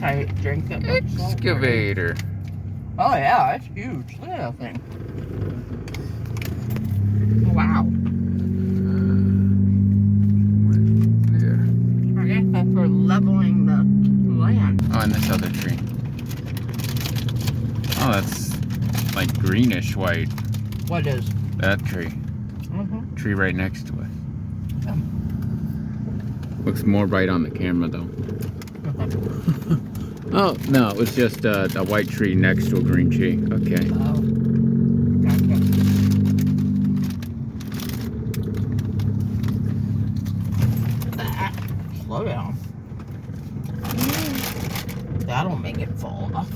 type drink that looks so pretty. Excavator. Oh yeah, it's huge. Look at that thing. Wow. There. I guess that's for leveling the land. Oh, and this other tree. Oh, that's like greenish white. What is? That tree. Mm-hmm. Tree right next to it. Yeah. Looks more bright on the camera though. Oh, no, it was just a white tree next to a green tree. Okay. Oh. Gotcha. Slow down. That'll make it fall off.